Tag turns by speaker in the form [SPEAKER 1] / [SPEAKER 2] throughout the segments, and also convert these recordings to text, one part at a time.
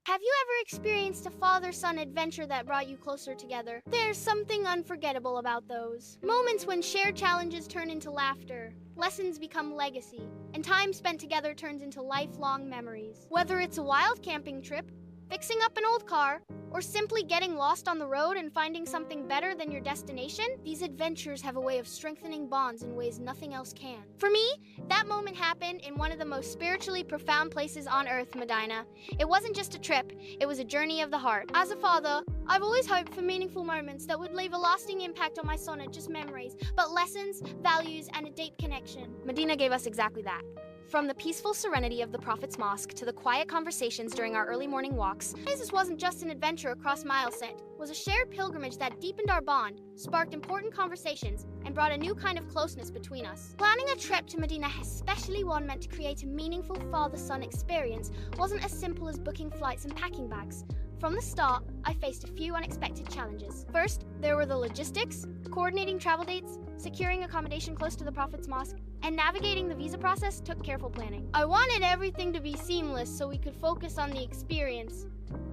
[SPEAKER 1] Have you ever experienced a father-son adventure that brought you closer together? There's something unforgettable about those. Moments when shared challenges turn into laughter, lessons become legacy, and time spent together turns into lifelong memories. Whether it's a wild camping trip, fixing up an old car, or simply getting lost on the road and finding something better than your destination, these adventures have a way of strengthening bonds in ways nothing else can. For me, that moment happened in one of the most spiritually profound places on earth, Madinah. It wasn't just a trip, it was a journey of the heart. As a father, I've always hoped for meaningful moments that would leave a lasting impact on my son, not just memories, but lessons, values, and a deep connection. Madinah gave us exactly that. From the peaceful serenity of the Prophet's Mosque to the quiet conversations during our early morning walks, this wasn't just an adventure across miles sent. It was a shared pilgrimage that deepened our bond, sparked important conversations, and brought a new kind of closeness between us. Planning a trip to Medina, especially one meant to create a meaningful father-son experience, wasn't as simple as booking flights and packing bags. From the start, I faced a few unexpected challenges. First, there were the logistics, coordinating travel dates, securing accommodation close to the Prophet's Mosque, and navigating the visa process took careful planning. I wanted everything to be seamless so we could focus on the experience,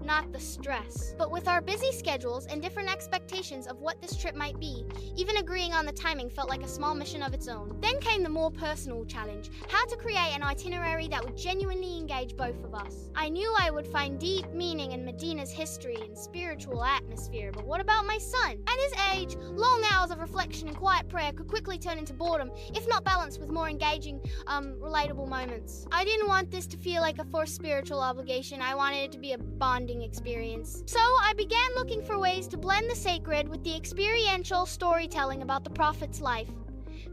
[SPEAKER 1] not the stress. But with our busy schedules and different expectations of what this trip might be, even agreeing on the timing felt like a small mission of its own. Then came the more personal challenge, how to create an itinerary that would genuinely engage both of us. I knew I would find deep meaning in Medina's history and spiritual atmosphere, but what about my son? At his age, long hours of reflection and quiet prayer could quickly turn into boredom, if not balanced with more engaging, relatable moments. I didn't want this to feel like a forced spiritual obligation. I wanted it to be a bonding experience. So I began looking for ways to blend the sacred with the experiential storytelling about the Prophet's life,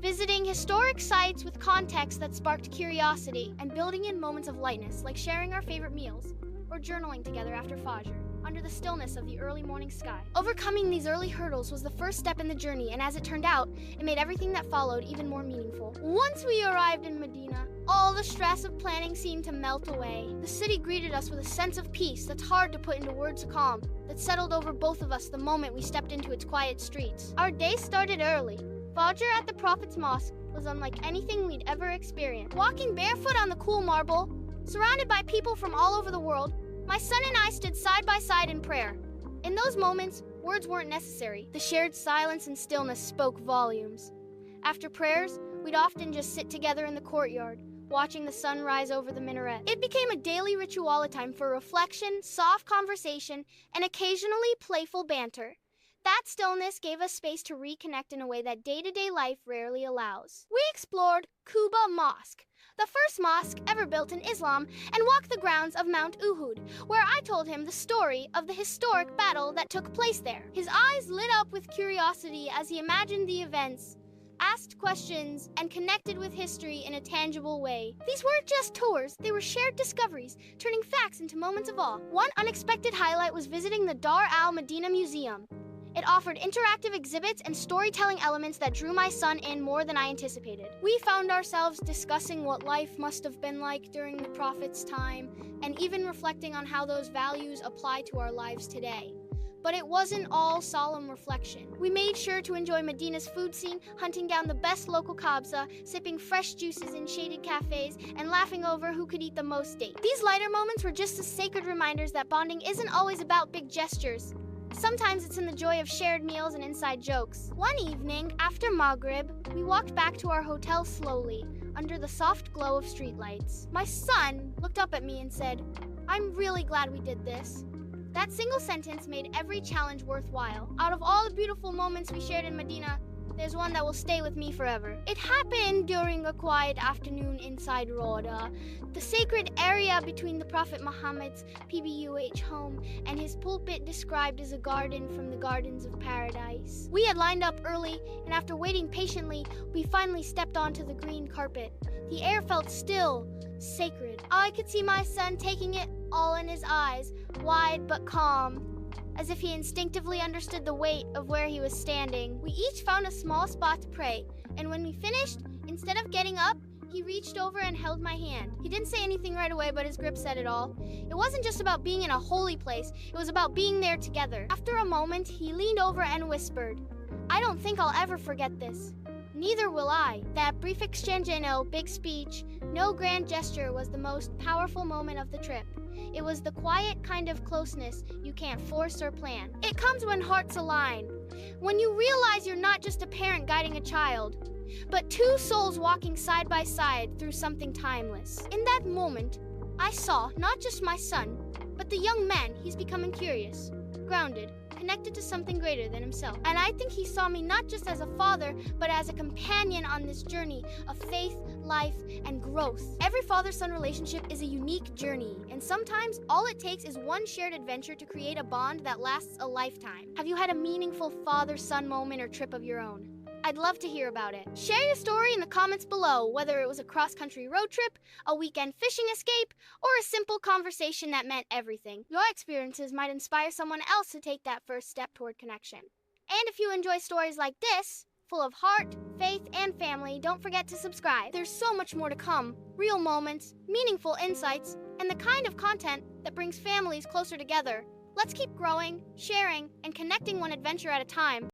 [SPEAKER 1] visiting historic sites with context that sparked curiosity, and building in moments of lightness, like sharing our favorite meals or journaling together after Fajr, under the stillness of the early morning sky. Overcoming these early hurdles was the first step in the journey, and as it turned out, it made everything that followed even more meaningful. Once we arrived in Medina, all the stress of planning seemed to melt away. The city greeted us with a sense of peace that's hard to put into words of calm, that settled over both of us the moment we stepped into its quiet streets. Our day started early. Fajr at the Prophet's Mosque was unlike anything we'd ever experienced. Walking barefoot on the cool marble, surrounded by people from all over the world, my son and I stood side by side in prayer. In those moments, words weren't necessary. The shared silence and stillness spoke volumes. After prayers, we'd often just sit together in the courtyard, watching the sun rise over the minaret. It became a daily ritual, a time for reflection, soft conversation, and occasionally playful banter. That stillness gave us space to reconnect in a way that day-to-day life rarely allows. We explored Quba Mosque, the first mosque ever built in Islam, and walked the grounds of Mount Uhud, where I told him the story of the historic battle that took place there. His eyes lit up with curiosity as he imagined the events, asked questions, and connected with history in a tangible way. These weren't just tours, they were shared discoveries, turning facts into moments of awe. One unexpected highlight was visiting the Dar al-Madinah Museum. It offered interactive exhibits and storytelling elements that drew my son in more than I anticipated. We found ourselves discussing what life must have been like during the Prophet's time, and even reflecting on how those values apply to our lives today. But it wasn't all solemn reflection. We made sure to enjoy Medina's food scene, hunting down the best local kabsa, sipping fresh juices in shaded cafes, and laughing over who could eat the most steak. These lighter moments were just as sacred reminders that bonding isn't always about big gestures. Sometimes it's in the joy of shared meals and inside jokes. One evening, after Maghrib, we walked back to our hotel slowly, under the soft glow of streetlights. My son looked up at me and said, "I'm really glad we did this." That single sentence made every challenge worthwhile. Out of all the beautiful moments we shared in Medina, there's one that will stay with me forever. It happened during a quiet afternoon inside Rauda, the sacred area between the Prophet Muhammad's PBUH home and his pulpit, described as a garden from the gardens of paradise. We had lined up early, and after waiting patiently, we finally stepped onto the green carpet. The air felt still, sacred. I could see my son taking it all in his eyes, wide but calm, as if he instinctively understood the weight of where he was standing. We each found a small spot to pray, and when we finished, instead of getting up, he reached over and held my hand. He didn't say anything right away, but his grip said it all. It wasn't just about being in a holy place, it was about being there together. After a moment, he leaned over and whispered, "I don't think I'll ever forget this. Neither will I. That brief exchange, no big speech, no grand gesture was the most powerful moment of the trip. It was the quiet kind of closeness you can't force or plan. It comes when hearts align, when you realize you're not just a parent guiding a child, but two souls walking side by side through something timeless. In that moment, I saw not just my son, but the young man he's becoming curious, grounded, connected to something greater than himself. And I think he saw me not just as a father, but as a companion on this journey of faith, life, and growth. Every father-son relationship is a unique journey, and sometimes all it takes is one shared adventure to create a bond that lasts a lifetime. Have you had a meaningful father-son moment or trip of your own? I'd love to hear about it. Share your story in the comments below, whether it was a cross-country road trip, a weekend fishing escape, or a simple conversation that meant everything. Your experiences might inspire someone else to take that first step toward connection. And if you enjoy stories like this, full of heart, faith, and family, don't forget to subscribe. There's so much more to come. Real moments, meaningful insights, and the kind of content that brings families closer together. Let's keep growing, sharing, and connecting one adventure at a time.